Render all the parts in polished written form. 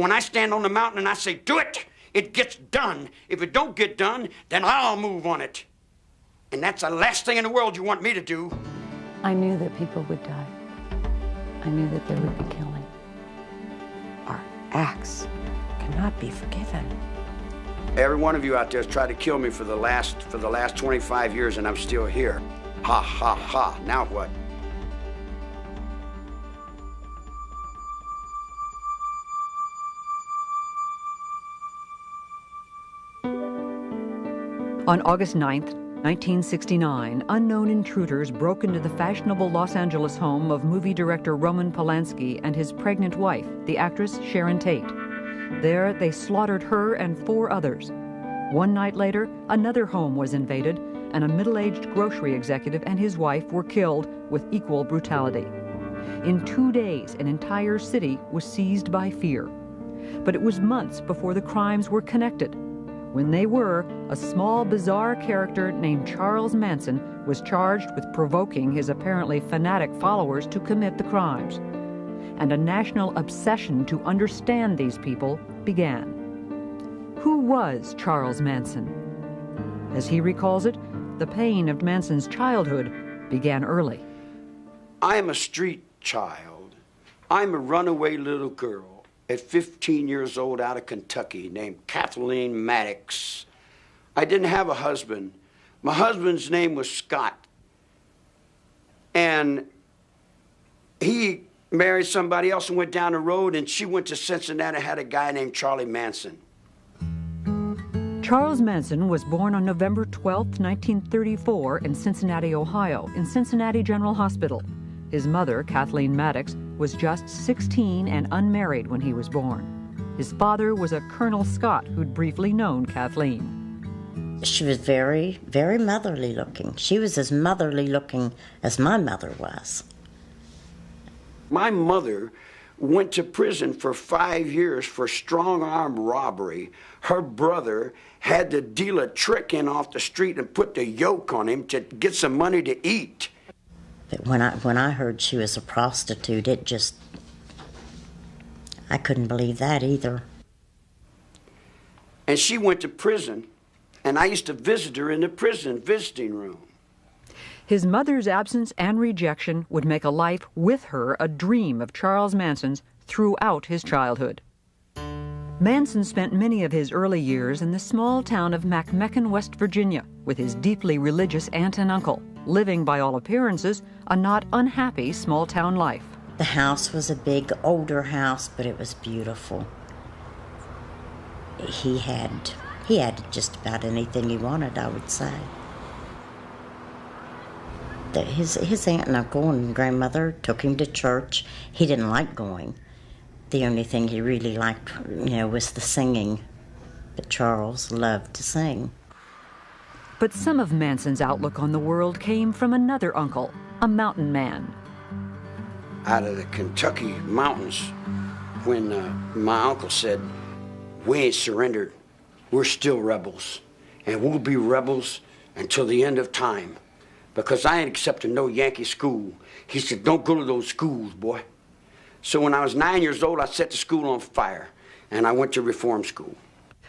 When I stand on the mountain and I say, do it, it gets done. If it don't get done, then I'll move on it. And that's the last thing in the world you want me to do. I knew that people would die. I knew that there would be killing. Our acts cannot be forgiven. Every one of you out there has tried to kill me for the last 25 years, and I'm still here. Ha, ha, ha. Now what? On August 9th, 1969, unknown intruders broke into the fashionable Los Angeles home of movie director Roman Polanski and his pregnant wife, the actress Sharon Tate. There, they slaughtered her and 4 others. One night later, another home was invaded, and a middle-aged grocery executive and his wife were killed with equal brutality. In 2 days, an entire city was seized by fear. But it was months before the crimes were connected. When they were, a small, bizarre character named Charles Manson was charged with provoking his apparently fanatic followers to commit the crimes. And a national obsession to understand these people began. Who was Charles Manson? As he recalls it, the pain of Manson's childhood began early. I am a street child. I'm a runaway little girl at 15 years old out of Kentucky named Kathleen Maddox. I didn't have a husband. My husband's name was Scott. And he married somebody else and went down the road, and she went to Cincinnati and had a guy named Charlie Manson. Charles Manson was born on November 12, 1934 in Cincinnati, Ohio, in Cincinnati General Hospital. His mother, Kathleen Maddox, was just 16 and unmarried when he was born. His father was a Colonel Scott who'd briefly known Kathleen. She was very, very motherly looking. She was as motherly looking as my mother was. My mother went to prison for 5 years for strong-arm robbery. Her brother had to deal a trick in off the street and put the yoke on him to get some money to eat. But when I heard she was a prostitute, I couldn't believe that either. And she went to prison, and I used to visit her in the prison visiting room. His mother's absence and rejection would make a life with her a dream of Charles Manson's throughout his childhood. Manson spent many of his early years in the small town of McMecken, West Virginia, with his deeply religious aunt and uncle, living, by all appearances, a not unhappy small-town life. The house was a big, older house, but it was beautiful. He had just about anything he wanted, I would say. His aunt and uncle and grandmother took him to church. He didn't like going. The only thing he really liked, was the singing. But Charles loved to sing. But some of Manson's outlook on the world came from another uncle, a mountain man. Out of the Kentucky mountains, when my uncle said, "We ain't surrendered, we're still rebels, and we'll be rebels until the end of time, because I ain't accepting no Yankee school." He said, "Don't go to those schools, boy." So when I was 9 years old, I set the school on fire, and I went to reform school.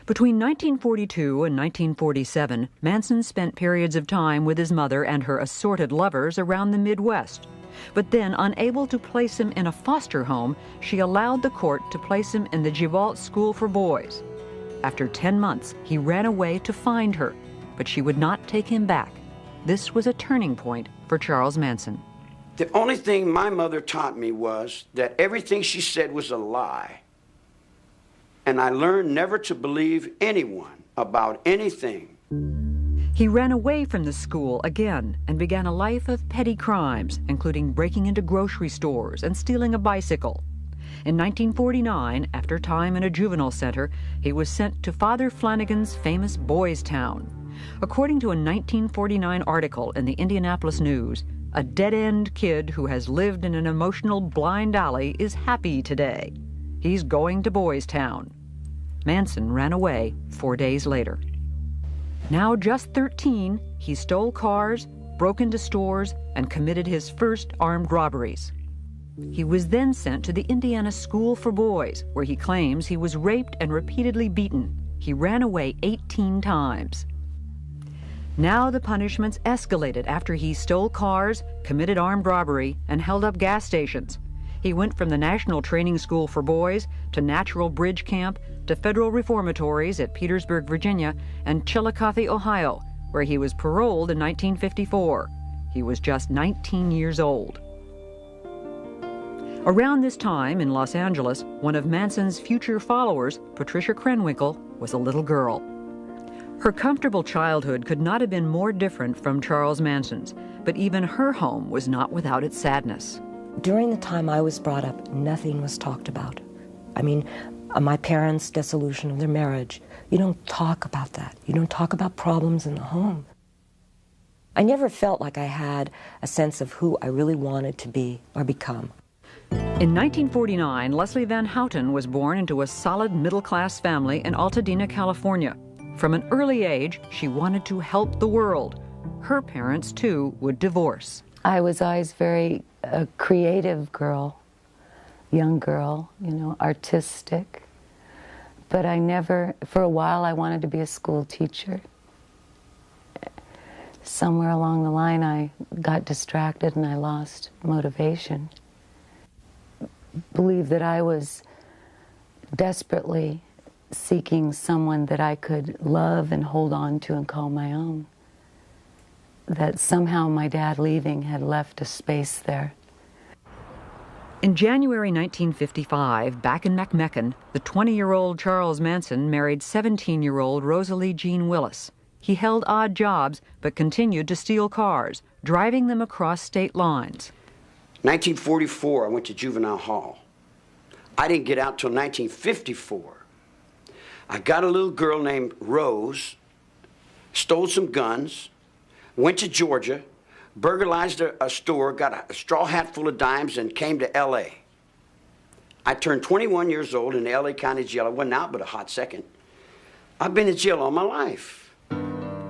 Between 1942 and 1947, Manson spent periods of time with his mother and her assorted lovers around the Midwest. But then, unable to place him in a foster home, she allowed the court to place him in the Givalt School for Boys. After 10 months, he ran away to find her, but she would not take him back. This was a turning point for Charles Manson. The only thing my mother taught me was that everything she said was a lie. And I learned never to believe anyone about anything. He ran away from the school again and began a life of petty crimes, including breaking into grocery stores and stealing a bicycle. In 1949, after time in a juvenile center, he was sent to Father Flanagan's famous Boys Town. According to a 1949 article in the Indianapolis News, a dead-end kid who has lived in an emotional blind alley is happy today. He's going to Boys Town. Manson ran away 4 days later. Now just 13, he stole cars, broke into stores, and committed his first armed robberies. He was then sent to the Indiana School for Boys, where he claims he was raped and repeatedly beaten. He ran away 18 times. Now the punishments escalated after he stole cars, committed armed robbery, and held up gas stations. He went from the National Training School for Boys to Natural Bridge Camp to federal reformatories at Petersburg, Virginia, and Chillicothe, Ohio, where he was paroled in 1954. He was just 19 years old. Around this time in Los Angeles, one of Manson's future followers, Patricia Krenwinkel, was a little girl. Her comfortable childhood could not have been more different from Charles Manson's, but even her home was not without its sadness. During the time I was brought up, nothing was talked about. I mean, my parents' dissolution of their marriage, you don't talk about that. You don't talk about problems in the home. I never felt like I had a sense of who I really wanted to be or become. In 1949, Leslie Van Houten was born into a solid middle-class family in Altadena, California. From an early age, she wanted to help the world. Her parents, too, would divorce. I was always very a creative girl, young girl, you know, artistic. But I never, for a while, I wanted to be a school teacher. Somewhere along the line, I got distracted and I lost motivation. Believe that I was desperately seeking someone that I could love and hold on to and call my own. That somehow my dad leaving had left a space there. In January 1955, back in McMecken, the 20-year-old Charles Manson married 17-year-old Rosalie Jean Willis. He held odd jobs, but continued to steal cars, driving them across state lines. 1944, I went to juvenile hall. I didn't get out till 1954. I got a little girl named Rose, stole some guns, went to Georgia, burglarized a store, got a straw hat full of dimes, and came to L.A. I turned 21 years old in the L.A. County Jail. I wasn't out but a hot second. I've been in jail all my life.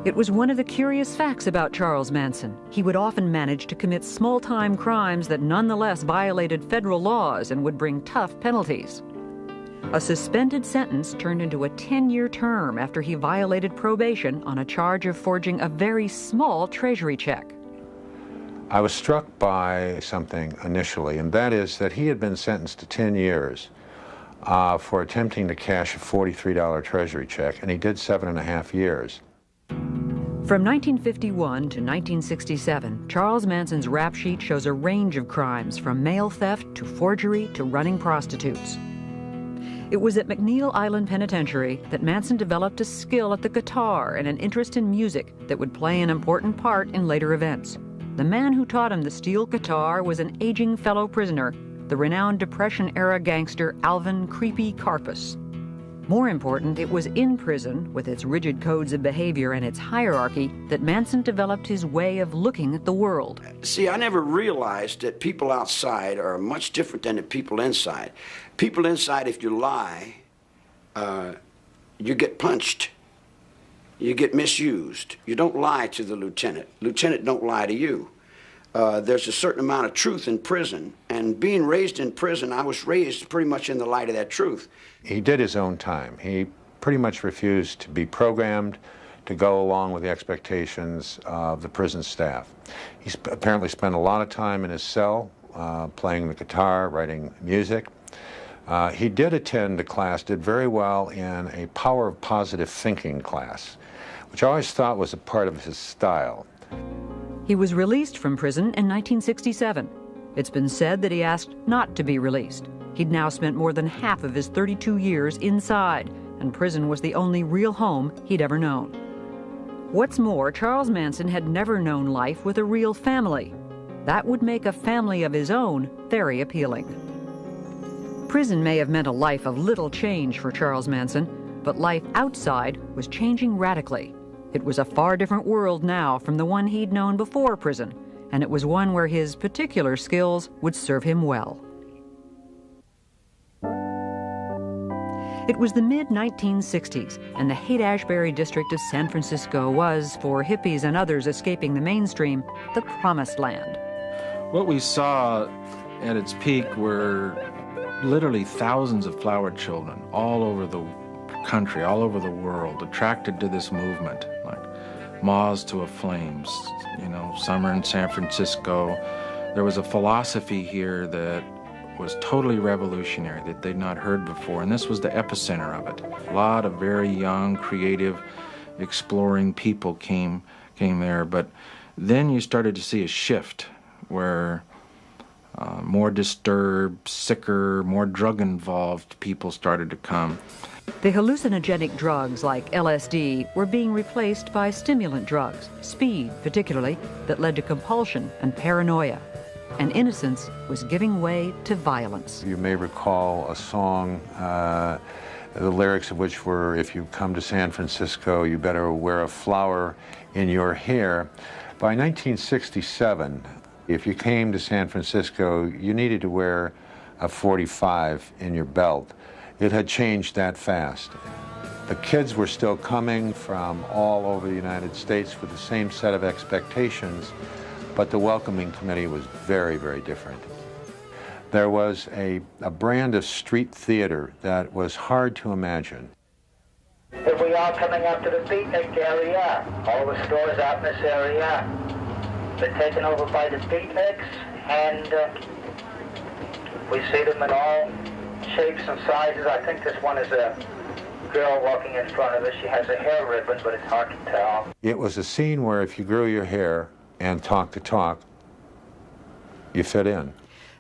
It was one of the curious facts about Charles Manson. He would often manage to commit small-time crimes that nonetheless violated federal laws and would bring tough penalties. A suspended sentence turned into a 10-year term after he violated probation on a charge of forging a very small treasury check. I was struck by something initially, and that is that he had been sentenced to 10 years for attempting to cash a $43 treasury check, and he did 7.5 years. From 1951 to 1967, Charles Manson's rap sheet shows a range of crimes, from mail theft to forgery to running prostitutes. It was at McNeil Island Penitentiary that Manson developed a skill at the guitar and an interest in music that would play an important part in later events. The man who taught him the steel guitar was an aging fellow prisoner, the renowned Depression-era gangster Alvin "Creepy" Karpus. More important, it was in prison, with its rigid codes of behavior and its hierarchy, that Manson developed his way of looking at the world. See, I never realized that people outside are much different than the people inside. People inside, if you lie, you get punched. You get misused. You don't lie to the lieutenant. Lieutenant don't lie to you. There's a certain amount of truth in prison, and being raised in prison, I was raised pretty much in the light of that truth. He did his own time. He pretty much refused to be programmed to go along with the expectations of the prison staff. He apparently spent a lot of time in his cell playing the guitar, writing music. He did attend a class, did very well in a power of positive thinking class, which I always thought was a part of his style. He was released from prison in 1967. It's been said that he asked not to be released. He'd now spent more than half of his 32 years inside, and prison was the only real home he'd ever known. What's more, Charles Manson had never known life with a real family. That would make a family of his own very appealing. Prison may have meant a life of little change for Charles Manson, but life outside was changing radically. It was a far different world now from the one he'd known before prison, and it was one where his particular skills would serve him well. It was the mid-1960s, and the Haight-Ashbury district of San Francisco was, for hippies and others escaping the mainstream, the promised land. What we saw at its peak were literally thousands of flower children all over the country, all over the world, attracted to this movement, like moths to a flame. You know, summer in San Francisco. There was a philosophy here that was totally revolutionary that they'd not heard before, and this was the epicenter of it. A lot of very young, creative, exploring people came there, but then you started to see a shift where more disturbed, sicker, more drug-involved people started to come. The hallucinogenic drugs like LSD were being replaced by stimulant drugs, speed particularly, that led to compulsion and paranoia. And innocence was giving way to violence. You may recall a song, the lyrics of which were, if you come to San Francisco, you better wear a flower in your hair. By 1967, if you came to San Francisco, you needed to wear a .45 in your belt. It had changed that fast. The kids were still coming from all over the United States with the same set of expectations, but the welcoming committee was very, very different. There was a brand of street theater that was hard to imagine. If we are coming up to the beatnik area, all the stores out in this area, been taken over by the beatniks, and we see them in all shapes and sizes. I think this one is a girl walking in front of us. She has a hair ribbon, but it's hard to tell. It was a scene where if you grew your hair and talked the talk, you fit in.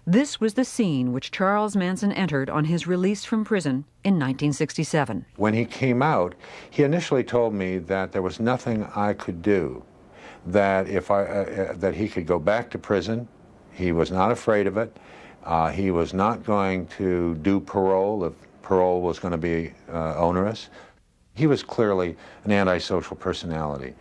This was the scene which Charles Manson entered on his release from prison in 1967. When he came out, he initially told me that there was nothing I could do, that that he could go back to prison. He was not afraid of it. He was not going to do parole if parole was going to be onerous. He was clearly an antisocial personality.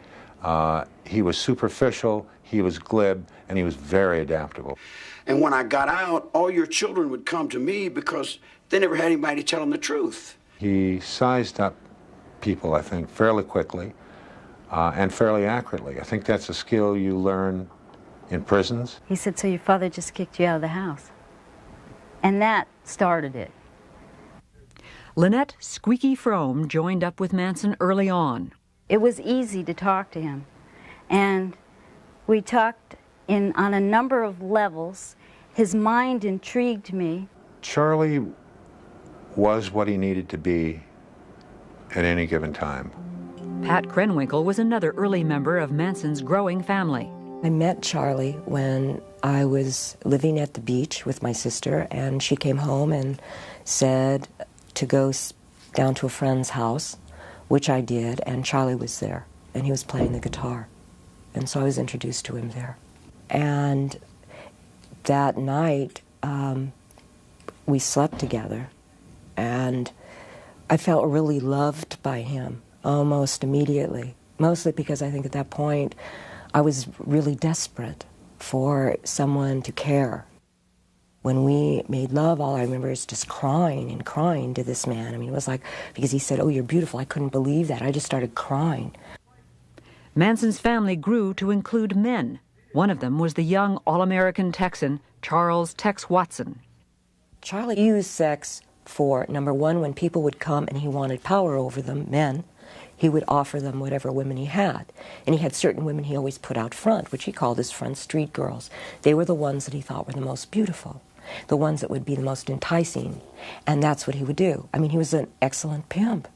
He was superficial, he was glib, and he was very adaptable. And when I got out, all your children would come to me because they never had anybody tell them the truth. He sized up people, I think, fairly quickly and fairly accurately. I think that's a skill you learn in prisons. He said, so your father just kicked you out of the house. And that started it. Lynette Squeaky Frome joined up with Manson early on. It was easy to talk to him. And we talked on a number of levels. His mind intrigued me. Charlie was what he needed to be at any given time. Pat Krenwinkel was another early member of Manson's growing family. I met Charlie when I was living at the beach with my sister, and she came home and said to go down to a friend's house, which I did, and Charlie was there, and he was playing the guitar. And so I was introduced to him there. And that night, we slept together, and I felt really loved by him almost immediately, mostly because I think at that point I was really desperate for someone to care. When we made love, all I remember is just crying and crying to this man. I mean, it was like, because he said, oh, you're beautiful. I couldn't believe that. I just started crying. Manson's family grew to include men. One of them was the young All-American Texan, Charles Tex Watson. Charlie used sex for, number one, when people would come and he wanted power over them, men, he would offer them whatever women he had. And he had certain women he always put out front, which he called his front street girls. They were the ones that he thought were the most beautiful, the ones that would be the most enticing. And that's what he would do. I mean, he was an excellent pimp.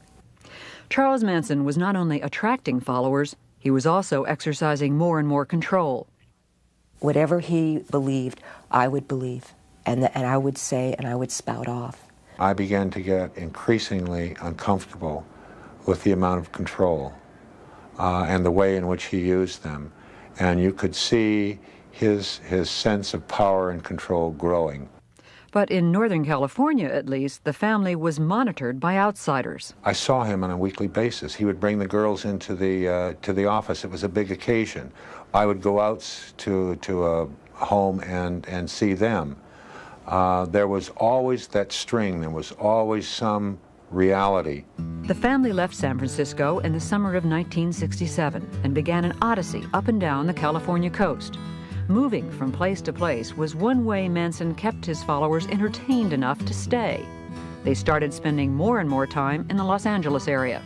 Charles Manson was not only attracting followers, he was also exercising more and more control. Whatever he believed, I would believe, and I would say, and I would spout off. I began to get increasingly uncomfortable with the amount of control and the way in which he used them. And you could see his sense of power and control growing. But in Northern California, at least, the family was monitored by outsiders. I saw him on a weekly basis. He would bring the girls into the office. It was a big occasion. I would go out to a home and see them. There was always that string. There was always some reality. The family left San Francisco in the summer of 1967 and began an odyssey up and down the California coast. Moving from place to place was one way Manson kept his followers entertained enough to stay. They started spending more and more time in the Los Angeles area.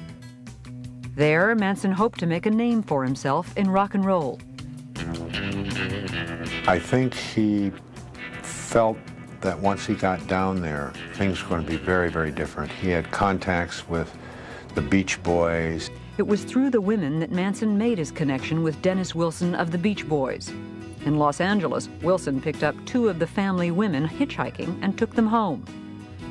There, Manson hoped to make a name for himself in rock and roll. I think he felt that once he got down there, things were going to be very, very different. He had contacts with the Beach Boys. It was through the women that Manson made his connection with Dennis Wilson of the Beach Boys. In Los Angeles, Wilson picked up 2 of the family women hitchhiking and took them home.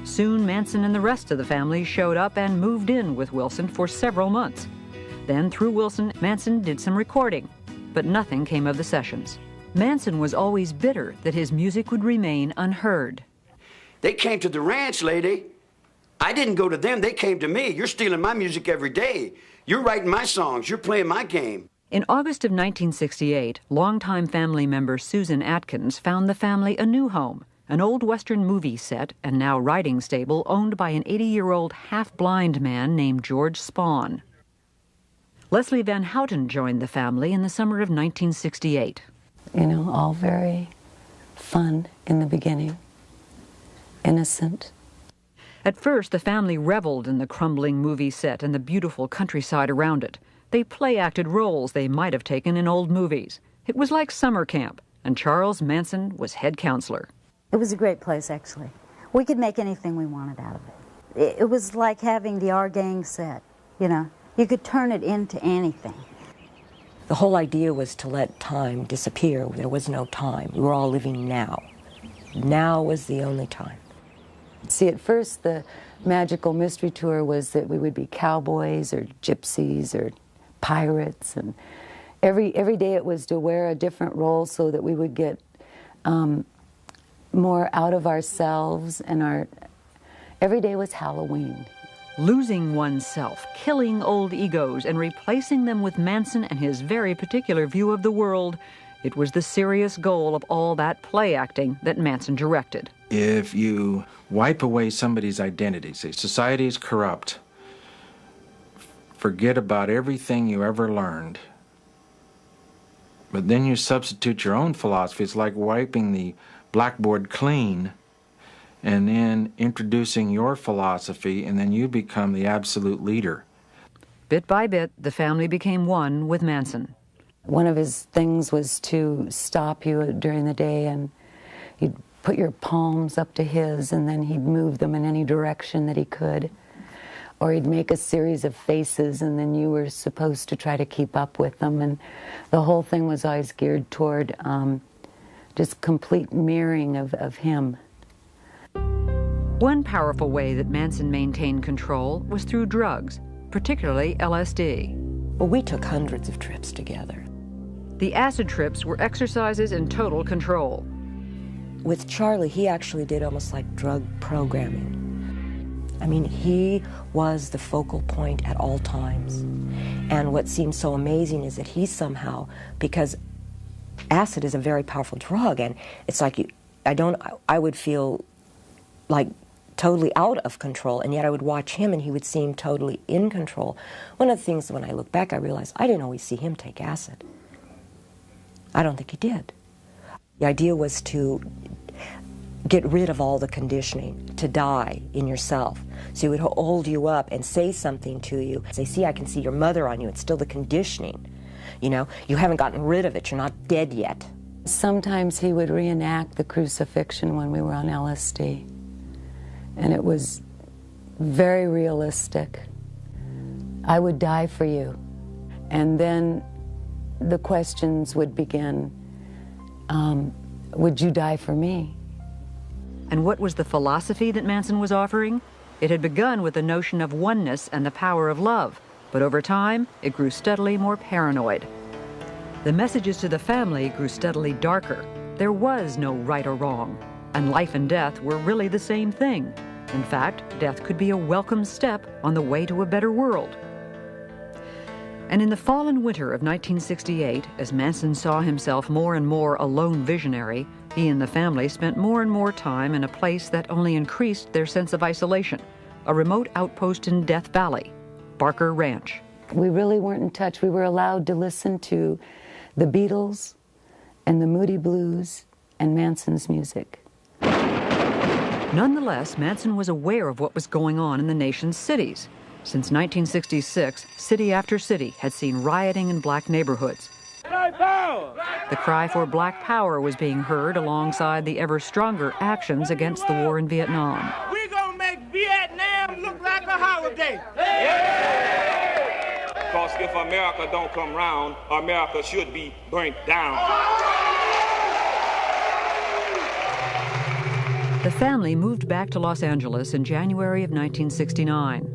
Soon, Manson and the rest of the family showed up and moved in with Wilson for several months. Then, through Wilson, Manson did some recording, but nothing came of the sessions. Manson was always bitter that his music would remain unheard. They came to the ranch, lady. I didn't go to them, they came to me. You're stealing my music every day. You're writing my songs, you're playing my game. In August of 1968, longtime family member Susan Atkins found the family a new home, an old Western movie set and now writing stable owned by an 80-year-old half-blind man named George Spahn. Leslie Van Houten joined the family in the summer of 1968. You know, all very fun in the beginning, innocent. At first, the family reveled in the crumbling movie set and the beautiful countryside around it. They play-acted roles they might have taken in old movies. It was like summer camp, and Charles Manson was head counselor. It was a great place, actually. We could make anything we wanted out of it. It was like having the Our Gang set, you know. You could turn it into anything. The whole idea was to let time disappear. There was no time. We were all living now. Now was the only time. See, at first, the magical mystery tour was that we would be cowboys or gypsies or pirates, and every day it was to wear a different role so that we would get more out of ourselves, and every day was Halloween. Losing oneself, killing old egos, and replacing them with Manson and his very particular view of the world, it was the serious goal of all that play acting that Manson directed. If you wipe away somebody's identity, say society is corrupt, forget about everything you ever learned, but then you substitute your own philosophy. It's like wiping the blackboard clean and then introducing your philosophy, and then you become the absolute leader. Bit by bit, the family became one with Manson. One of his things was to stop you during the day, and he'd put your palms up to his, and then he'd move them in any direction that he could. Or he'd make a series of faces, and then you were supposed to try to keep up with them. And the whole thing was always geared toward just complete mirroring of him. One powerful way that Manson maintained control was through drugs, particularly LSD. Well, we took hundreds of trips together. The acid trips were exercises in total control. With Charlie, he actually did almost like drug programming. I mean, he was the focal point at all times. And what seems so amazing is that he somehow, because acid is a very powerful drug, and it's like I would feel like totally out of control, and yet I would watch him and he would seem totally in control. One of the things, when I look back, I realized I didn't always see him take acid. I don't think he did. The idea was to get rid of all the conditioning, to die in yourself. So he would hold you up and say something to you. Say, see, I can see your mother on you. It's still the conditioning. You know, you haven't gotten rid of it. You're not dead yet. Sometimes he would reenact the crucifixion when we were on LSD. And it was very realistic. I would die for you. And then the questions would begin, would you die for me? And what was the philosophy that Manson was offering? It had begun with the notion of oneness and the power of love, but over time, it grew steadily more paranoid. The messages to the family grew steadily darker. There was no right or wrong, and life and death were really the same thing. In fact, death could be a welcome step on the way to a better world. And in the fall and winter of 1968, as Manson saw himself more and more a lone visionary, he and the family spent more and more time in a place that only increased their sense of isolation, a remote outpost in Death Valley, Barker Ranch. We really weren't in touch. We were allowed to listen to the Beatles and the Moody Blues and Manson's music. Nonetheless, Manson was aware of what was going on in the nation's cities. Since 1966, city after city had seen rioting in black neighborhoods. Black power! The cry for black power was being heard alongside the ever stronger actions against the war in Vietnam. We gonna make Vietnam look like a holiday! Because if America don't come round, America should be burnt down. The family moved back to Los Angeles in January of 1969.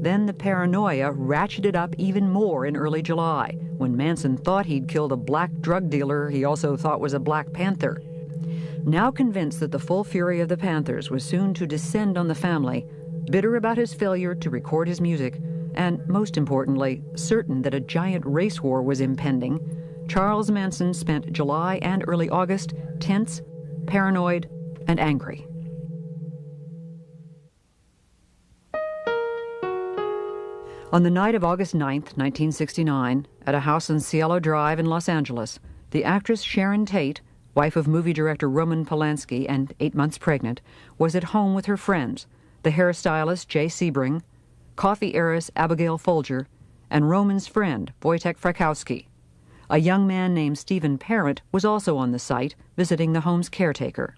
Then the paranoia ratcheted up even more in early July, when Manson thought he'd killed a black drug dealer he also thought was a Black Panther. Now convinced that the full fury of the Panthers was soon to descend on the family, bitter about his failure to record his music, and most importantly, certain that a giant race war was impending, Charles Manson spent July and early August tense, paranoid, and angry. On the night of August 9th, 1969, at a house on Cielo Drive in Los Angeles, the actress Sharon Tate, wife of movie director Roman Polanski and 8 months pregnant, was at home with her friends, the hairstylist Jay Sebring, coffee heiress Abigail Folger, and Roman's friend, Wojtek Frykowski. A young man named Stephen Parent was also on the site, visiting the home's caretaker.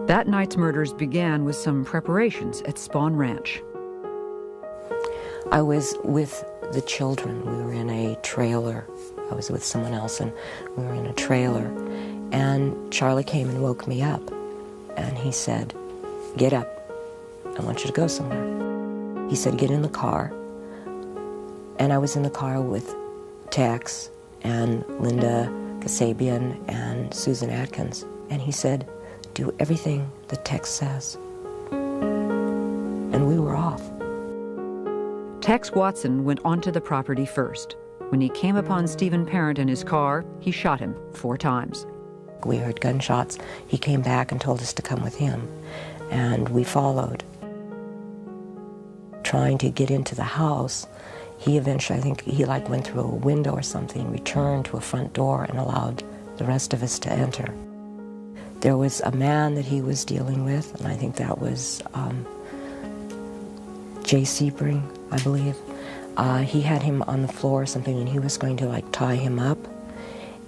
That night's murders began with some preparations at Spawn Ranch. I was with the children. We were in a trailer. I was with someone else, and we were in a trailer. And Charlie came and woke me up. And he said, "Get up. I want you to go somewhere." He said, "Get in the car." And I was in the car with Tex and Linda Kasabian and Susan Atkins. And he said, "Do everything the Tex says." And we were off. Tex Watson went onto the property first. When he came upon Stephen Parent in his car, he shot him 4 times. We heard gunshots. He came back and told us to come with him. And we followed. Trying to get into the house, he eventually, I think he went through a window or something, returned to a front door and allowed the rest of us to enter. There was a man that he was dealing with, and I think that was Jay Sebring, I believe. He had him on the floor or something, and he was going to tie him up.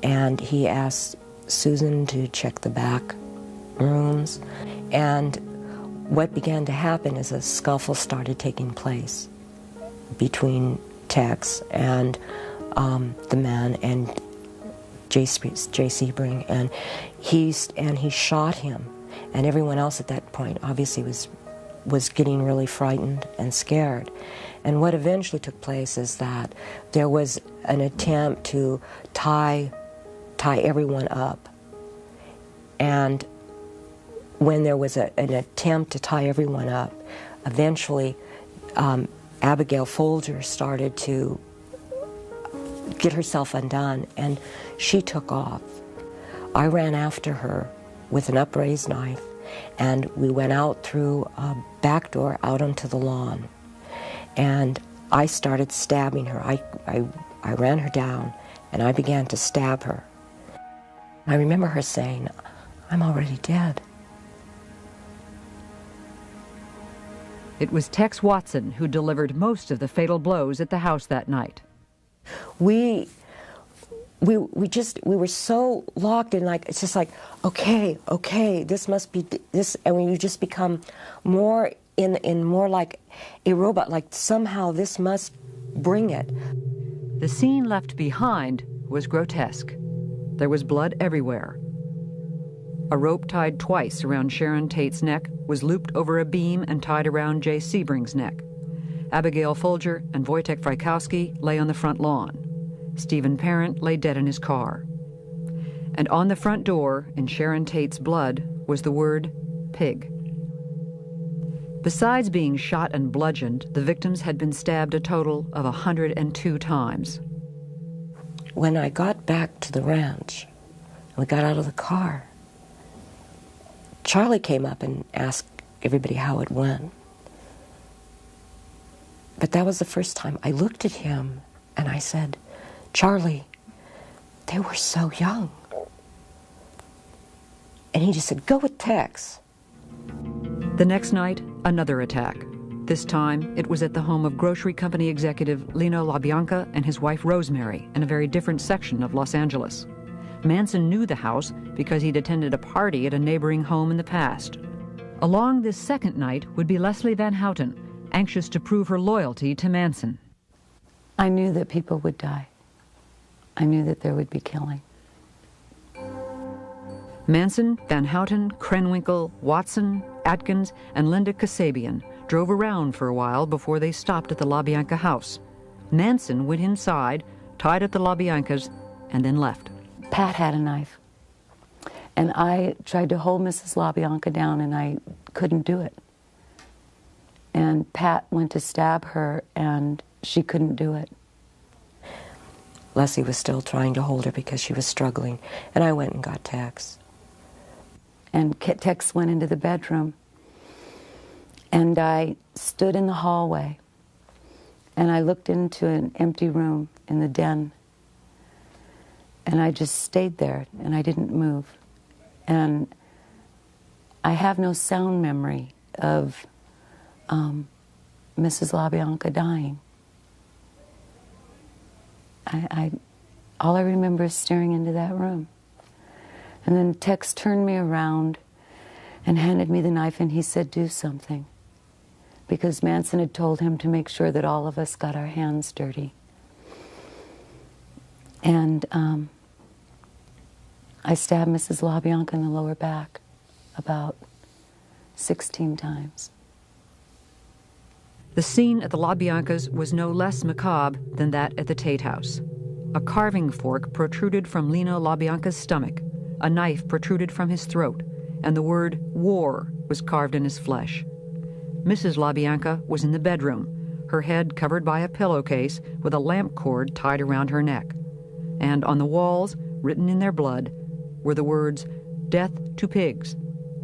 And he asked Susan to check the back rooms. And what began to happen is a scuffle started taking place between Tex and the man and Jay Sebring, and he shot him, and everyone else at that point obviously was getting really frightened and scared. And what eventually took place is that there was an attempt to tie everyone up, and when there was an attempt to tie everyone up, eventually Abigail Folger started to get herself undone, and she took off. I ran after her with an upraised knife, and we went out through a back door out onto the lawn. And I started stabbing her. I ran her down, and I began to stab her. I remember her saying, "I'm already dead." It was Tex Watson who delivered most of the fatal blows at the house that night. We were so locked in, it's just okay, this must be this, and when you just become more in more like a robot, somehow this must bring it. The scene left behind was grotesque. There was blood everywhere. A rope tied twice around Sharon Tate's neck was looped over a beam and tied around Jay Sebring's neck. Abigail Folger and Wojtek Frykowski lay on the front lawn. Stephen Parent lay dead in his car. And on the front door, in Sharon Tate's blood, was the word pig. Besides being shot and bludgeoned, the victims had been stabbed a total of 102 times. When I got back to the ranch, we got out of the car, Charlie came up and asked everybody how it went. But that was the first time I looked at him and I said, "Charlie, They were so young. And he just said, go with Tex. The next night, another attack. This time, it was at the home of grocery company executive Lino LaBianca and his wife Rosemary in a very different section of Los Angeles. Manson knew the house because he'd attended a party at a neighboring home in the past. Along this second night would be Leslie Van Houten, anxious to prove her loyalty to Manson. I knew that people would die. I knew that there would be killing. Manson, Van Houten, Krenwinkel, Watson, Atkins, and Linda Kasabian drove around for a while before they stopped at the LaBianca house. Manson went inside, tied up the LaBiancas, and then left. Pat had a knife, and I tried to hold Mrs. LaBianca down, and I couldn't do it. And Pat went to stab her, and she couldn't do it. Leslie was still trying to hold her because she was struggling, and I went and got Tex. And Tex went into the bedroom, and I stood in the hallway, and I looked into an empty room in the den, and I just stayed there, and I didn't move. And I have no sound memory of Mrs. LaBianca dying. All I remember is staring into that room. And then Tex turned me around and handed me the knife, and he said, do something. Because Manson had told him to make sure that all of us got our hands dirty. And I stabbed Mrs. LaBianca in the lower back about 16 times. The scene at the LaBiancas was no less macabre than that at the Tate house. A carving fork protruded from Lino LaBianca's stomach, a knife protruded from his throat, and the word war was carved in his flesh. Mrs. LaBianca was in the bedroom, her head covered by a pillowcase with a lamp cord tied around her neck. And on the walls, written in their blood, were the words, "Death to pigs,"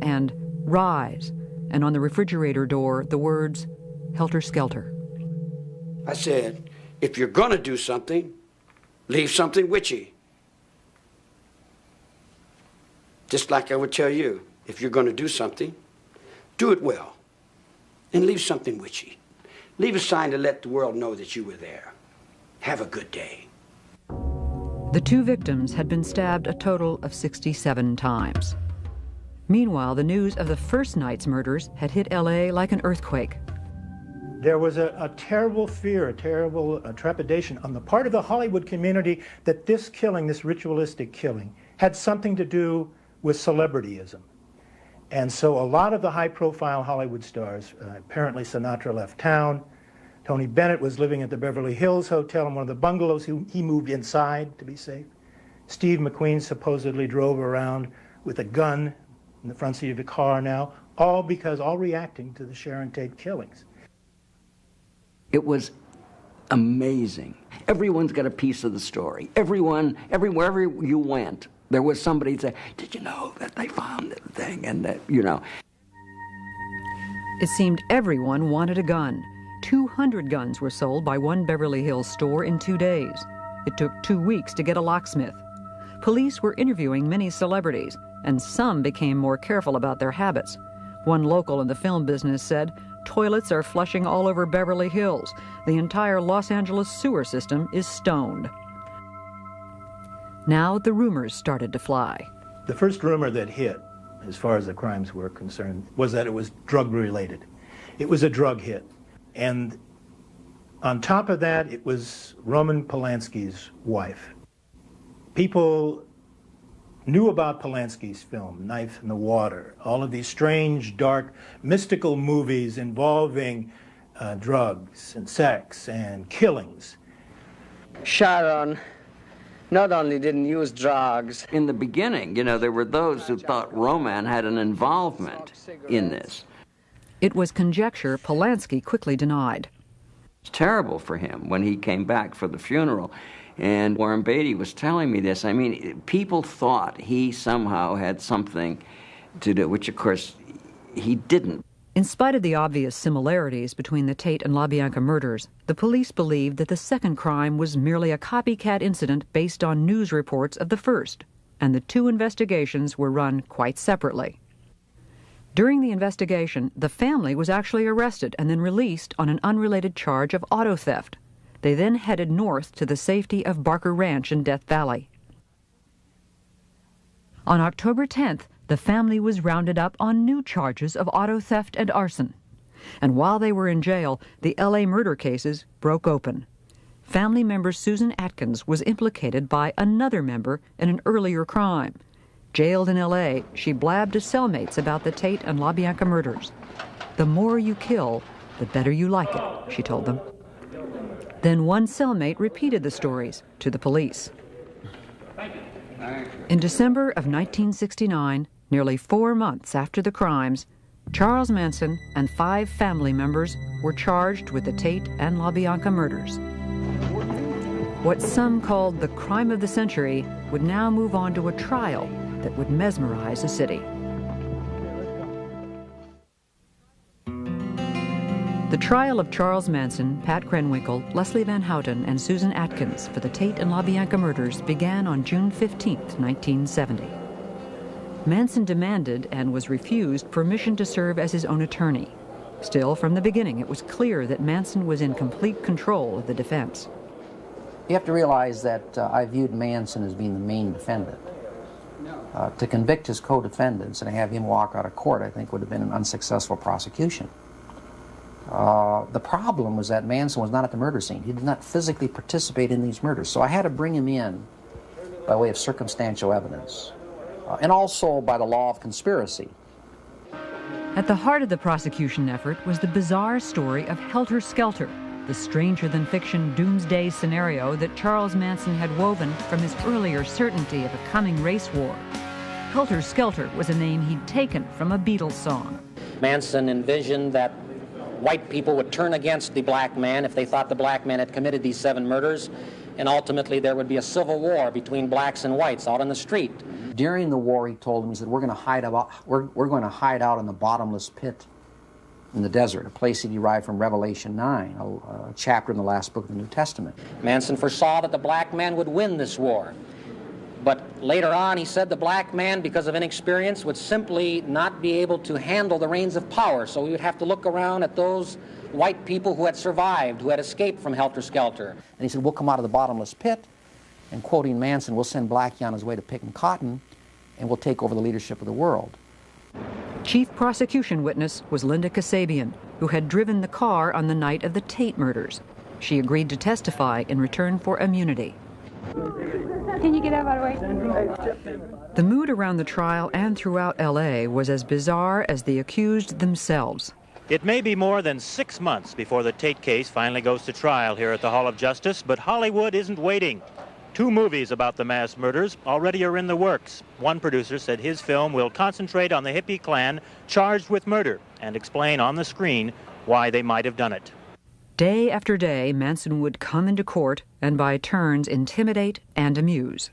and "Rise," and on the refrigerator door, the words, "Helter Skelter." I said, if you're gonna do something, leave something with you. Just like I would tell you, if you're gonna do something, do it well, and leave something with you. Leave a sign to let the world know that you were there. Have a good day. The two victims had been stabbed a total of 67 times. Meanwhile, the news of the first night's murders had hit L.A. like an earthquake. There was a terrible fear, a terrible trepidation on the part of the Hollywood community that this killing, this ritualistic killing, had something to do with celebrityism. And so a lot of the high-profile Hollywood stars, apparently Sinatra left town. Tony Bennett was living at the Beverly Hills Hotel in one of the bungalows. He moved inside to be safe. Steve McQueen supposedly drove around with a gun in the front seat of a car now, all reacting to the Sharon Tate killings. It was amazing. Everyone's got a piece of the story. Wherever you went, there was somebody that said, did you know that they found that thing? And that, you know. It seemed everyone wanted a gun. 200 guns were sold by one Beverly Hills store in 2 days. It took 2 weeks to get a locksmith. Police were interviewing many celebrities, and some became more careful about their habits. One local in the film business said, toilets are flushing all over Beverly Hills. The entire Los Angeles sewer system is stoned. Now the rumors started to fly. The first rumor that hit, as far as the crimes were concerned, was that it was drug-related. It was a drug hit. And on top of that, it was Roman Polanski's wife. People knew about Polanski's film, Knife in the Water, all of these strange, dark, mystical movies involving drugs and sex and killings. Sharon not only didn't use drugs. In the beginning, you know, there were those who thought Roman had an involvement in this. It was conjecture Polanski quickly denied. It's terrible for him when he came back for the funeral. And Warren Beatty was telling me this. I mean, people thought he somehow had something to do, which of course he didn't. In In spite of the obvious similarities between the Tate and LaBianca murders, the police believed that the second crime was merely a copycat incident based on news reports of the first, and the two investigations were run quite separately. During the investigation, the family was actually arrested and then released on an unrelated charge of auto theft. They then headed north to the safety of Barker Ranch in Death Valley. On October 10th, the family was rounded up on new charges of auto theft and arson. And while they were in jail, the L.A. murder cases broke open. Family member Susan Atkins was implicated by another member in an earlier crime. Jailed in L.A., she blabbed to cellmates about the Tate and LaBianca murders. "The more you kill, the better you like it," she told them. Then one cellmate repeated the stories to the police. In December of 1969, nearly 4 months after the crimes, Charles Manson and 5 family members were charged with the Tate and LaBianca murders. What some called the crime of the century would now move on to a trial that would mesmerize the city. The trial of Charles Manson, Pat Krenwinkel, Leslie Van Houten, and Susan Atkins for the Tate and LaBianca murders began on June 15, 1970. Manson demanded and was refused permission to serve as his own attorney. Still, from the beginning, it was clear that Manson was in complete control of the defense. You have to realize that I viewed Manson as being the main defendant. To convict his co-defendants and have him walk out of court, I think, would have been an unsuccessful prosecution. The problem was that Manson was not at the murder scene. He did not physically participate in these murders, so I had to bring him in by way of circumstantial evidence, and also by the law of conspiracy. At the heart of the prosecution effort was the bizarre story of Helter Skelter, the stranger-than-fiction doomsday scenario that Charles Manson had woven from his earlier certainty of a coming race war. Helter Skelter was a name he'd taken from a Beatles song. Manson envisioned that white people would turn against the black man if they thought the black man had committed these 7 murders, and ultimately there would be a civil war between blacks and whites out on the street. During the war, he told them, he said, we're going to hide out in the bottomless pit in the desert, a place he derived from Revelation 9, a chapter in the last book of the New Testament. Manson foresaw that the black man would win this war. But later on, he said the black man, because of inexperience, would simply not be able to handle the reins of power. So we would have to look around at those white people who had survived, who had escaped from Helter Skelter. And he said, we'll come out of the bottomless pit, and quoting Manson, we'll send Blackie on his way to picking cotton, and we'll take over the leadership of the world. Chief prosecution witness was Linda Kasabian, who had driven the car on the night of the Tate murders. She agreed to testify in return for immunity. Can you get out of the way? The mood around the trial and throughout L.A. was as bizarre as the accused themselves. It may be more than 6 months before the Tate case finally goes to trial here at the Hall of Justice, but Hollywood isn't waiting. 2 movies about the mass murders already are in the works. One producer said his film will concentrate on the hippie clan charged with murder and explain on the screen why they might have done it. Day after day, Manson would come into court and by turns intimidate and amuse.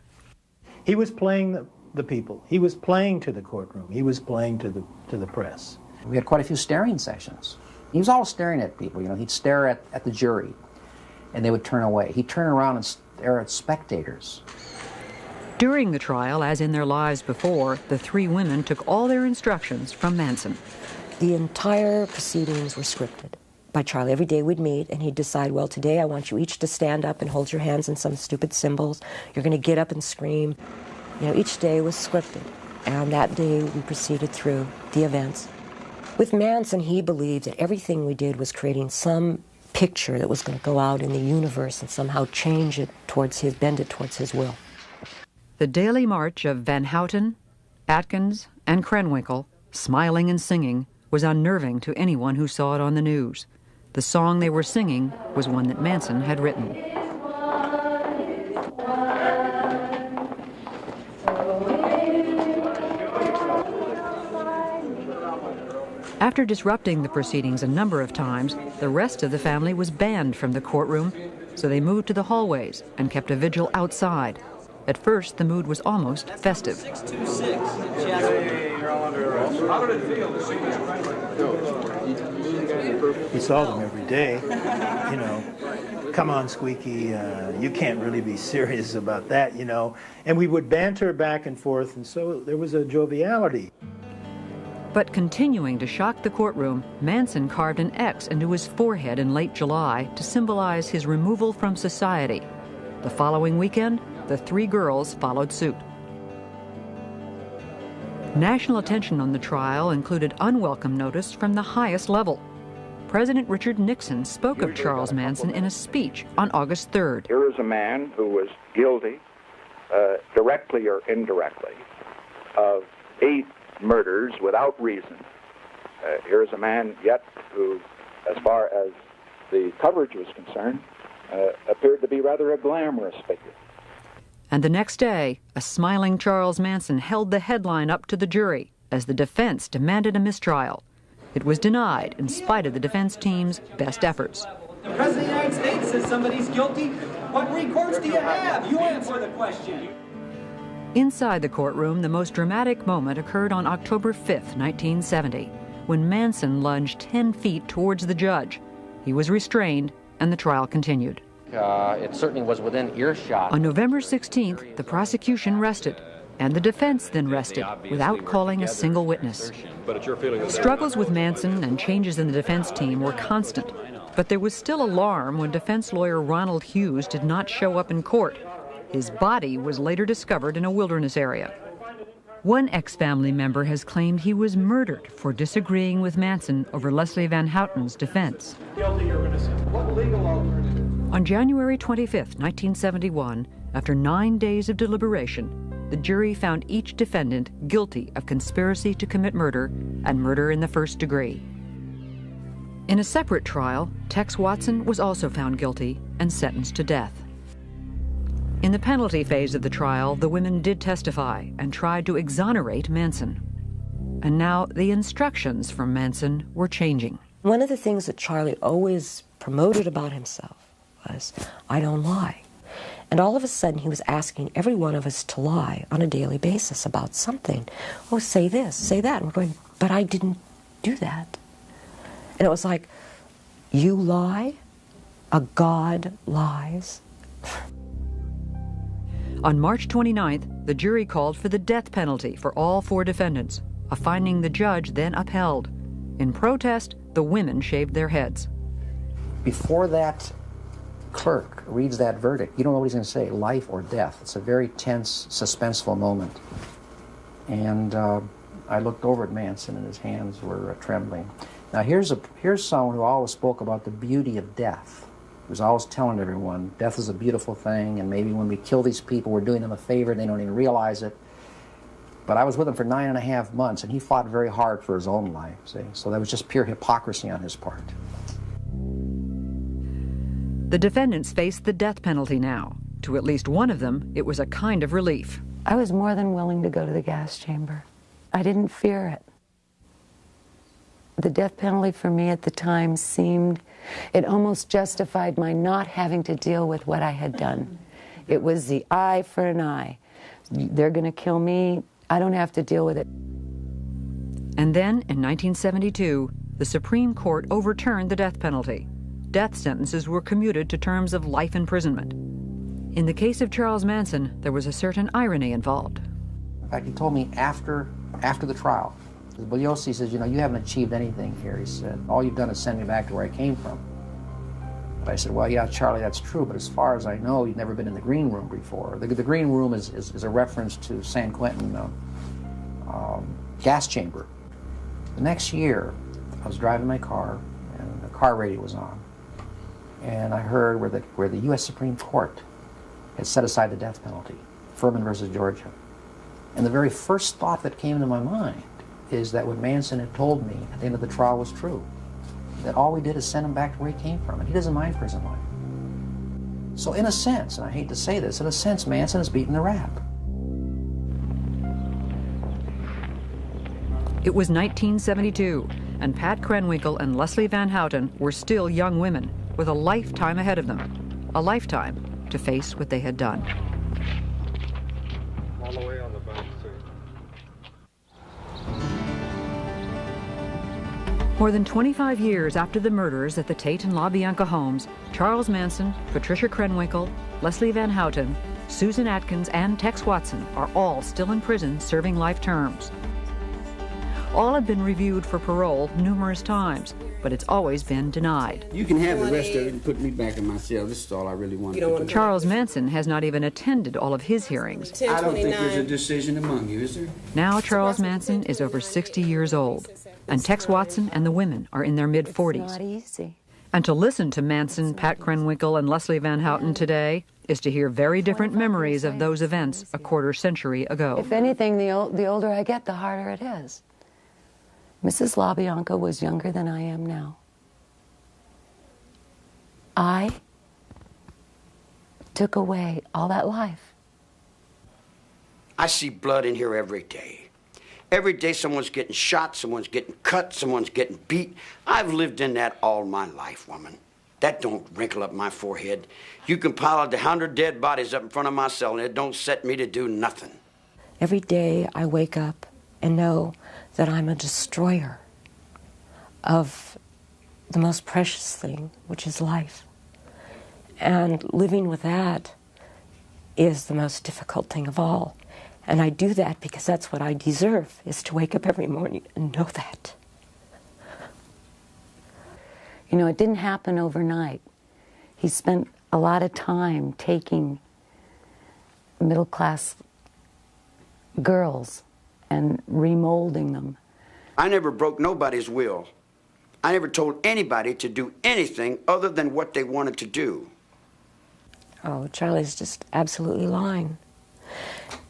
He was playing the people. He was playing to the courtroom. He was playing to the press. We had quite a few staring sessions. He was always staring at people. You know, he'd stare at the jury, and they would turn away. He'd turn around and stare at spectators. During the trial, as in their lives before, the 3 women took all their instructions from Manson. The entire proceedings were scripted by Charlie. Every day we'd meet, and he'd decide, well, today I want you each to stand up and hold your hands in some stupid symbols. You're going to get up and scream. You know, each day was scripted, and that day we proceeded through the events. With Manson, he believed that everything we did was creating some picture that was going to go out in the universe and somehow change it towards his, bend it towards his will. The daily march of Van Houten, Atkins, and Krenwinkel, smiling and singing, was unnerving to anyone who saw it on the news. The song they were singing was one that Manson had written. After disrupting the proceedings a number of times, the rest of the family was banned from the courtroom, so they moved to the hallways and kept a vigil outside. At first, the mood was almost festive. 626. How did it feel to see this? We saw them every day, you know. Come on, Squeaky, you can't really be serious about that, you know. And we would banter back and forth, and so there was a joviality. But continuing to shock the courtroom, Manson carved an X into his forehead in late July to symbolize his removal from society. The following weekend, the 3 girls followed suit. National attention on the trial included unwelcome notice from the highest level. President Richard Nixon spoke of Charles Manson in a speech on August 3rd. Here is a man who was guilty, directly or indirectly, of 8 murders without reason. Here is a man yet who, as far as the coverage was concerned, appeared to be rather a glamorous figure. And the next day, a smiling Charles Manson held the headline up to the jury as the defense demanded a mistrial. It was denied in spite of the defense team's best efforts. The President of the United States says somebody's guilty. What recourse do you have? You answer the question. Inside the courtroom, the most dramatic moment occurred on October 5th, 1970, when Manson lunged 10 feet towards the judge. He was restrained, and the trial continued. It certainly was within earshot. On November 16th, the prosecution rested, and the defense then rested without calling a single witness. Struggles with Manson and changes in the defense team were constant, but there was still alarm when defense lawyer Ronald Hughes did not show up in court. His body was later discovered in a wilderness area. One ex-family member has claimed he was murdered for disagreeing with Manson over Leslie Van Houten's defense. On January 25th, 1971, after 9 days of deliberation, the jury found each defendant guilty of conspiracy to commit murder and murder in the first degree. In a separate trial, Tex Watson was also found guilty and sentenced to death. In the penalty phase of the trial, the women did testify and tried to exonerate Manson. And now the instructions from Manson were changing. One of the things that Charlie always promoted about himself was, I don't lie. And all of a sudden he was asking every one of us to lie on a daily basis about something. Oh, say this, say that. And we're going, but I didn't do that. And it was like, you lie? A God lies? On March 29th, the jury called for the death penalty for all 4 defendants, a finding the judge then upheld. In protest, the women shaved their heads. Before that clerk reads that verdict, you don't know what he's going to say, life or death. It's a very tense, suspenseful moment. And I looked over at Manson, and his hands were trembling. Now here's someone who always spoke about the beauty of death. He was always telling everyone, death is a beautiful thing, and maybe when we kill these people, we're doing them a favor, and they don't even realize it. But I was with him for 9.5 months, and he fought very hard for his own life, see? So that was just pure hypocrisy on his part. The defendants faced the death penalty now. To at least one of them, it was a kind of relief. I was more than willing to go to the gas chamber. I didn't fear it. The death penalty for me at the time it almost justified my not having to deal with what I had done. It was the eye for an eye. They're going to kill me. I don't have to deal with it. And then, in 1972, the Supreme Court overturned the death penalty. Death sentences were commuted to terms of life imprisonment. In the case of Charles Manson, there was a certain irony involved. In fact, he told me after the trial, well, Yossi says, you know, you haven't achieved anything here. He said, all you've done is send me back to where I came from. But I said, well, yeah, Charlie, that's true, but as far as I know, you've never been in the green room before. The green room is a reference to San Quentin gas chamber. The next year, I was driving my car, and the car radio was on. And I heard where the U.S. Supreme Court had set aside the death penalty, Furman versus Georgia. And the very first thought that came into my mind is that what Manson had told me at the end of the trial was true. That all we did is send him back to where he came from, and he doesn't mind prison life. So in a sense, and I hate to say this, in a sense, Manson has beaten the rap. It was 1972, and Pat Krenwinkel and Leslie Van Houten were still young women with a lifetime ahead of them, a lifetime to face what they had done. All the way on the back, too. More than 25 years after the murders at the Tate and LaBianca homes, Charles Manson, Patricia Krenwinkel, Leslie Van Houten, Susan Atkins, and Tex Watson are all still in prison serving life terms. All have been reviewed for parole numerous times, but it's always been denied. You can have the rest of it and put me back in my cell. This is all I really want to do. Charles Manson has not even attended all of his hearings. I don't think there's a decision among you, is there? Now Charles Manson is over 60 years old, and Tex Watson and the women are in their mid-40s. Not easy. And to listen to Manson, Pat Krenwinkel, and Leslie Van Houten today is to hear very different memories of those events a quarter century ago. If anything, the older I get, the harder it is. Mrs. LaBianca was younger than I am now. I took away all that life. I see blood in here every day. Every day someone's getting shot, someone's getting cut, someone's getting beat. I've lived in that all my life, woman. That don't wrinkle up my forehead. You can pile 100 dead bodies up in front of my cell and it don't set me to do nothing. Every day I wake up and know that I'm a destroyer of the most precious thing, which is life. And living with that is the most difficult thing of all. And I do that because that's what I deserve, is to wake up every morning and know that. You know, it didn't happen overnight. He spent a lot of time taking middle-class girls and remolding them. I never broke nobody's will. I never told anybody to do anything other than what they wanted to do. Oh, Charlie's just absolutely lying.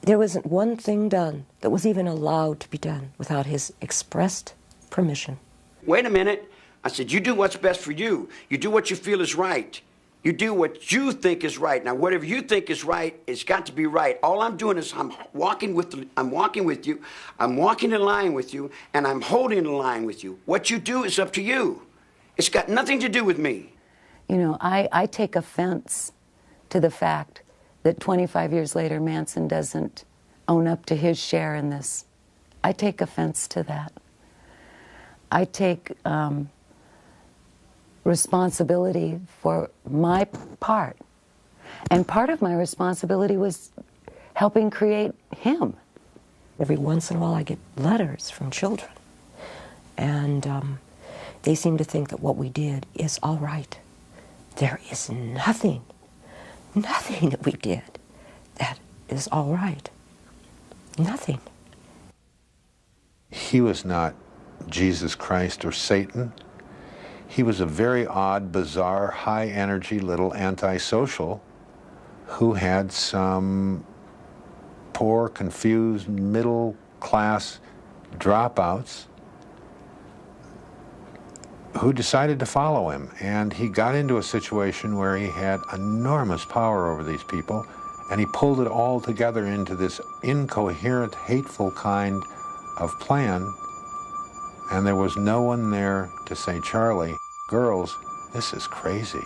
There wasn't one thing done that was even allowed to be done without his expressed permission. Wait a minute. I said, you do what's best for you. You do what you feel is right. You do what you think is right. Now, whatever you think is right, it's got to be right. All I'm doing is I'm walking with you, I'm walking in line with you, and I'm holding the line with you. What you do is up to you. It's got nothing to do with me. You know, I take offense to the fact that 25 years later, Manson doesn't own up to his share in this. I take offense to that. I take responsibility for my part. And part of my responsibility was helping create him. Every once in a while I get letters from children. And they seem to think that what we did is all right. There is nothing that we did that is all right. Nothing. He was not Jesus Christ or Satan. He was a very odd, bizarre, high-energy little antisocial who had some poor, confused, middle-class dropouts who decided to follow him. And he got into a situation where he had enormous power over these people, and he pulled it all together into this incoherent, hateful kind of plan. And there was no one there to say, Charlie, girls, this is crazy.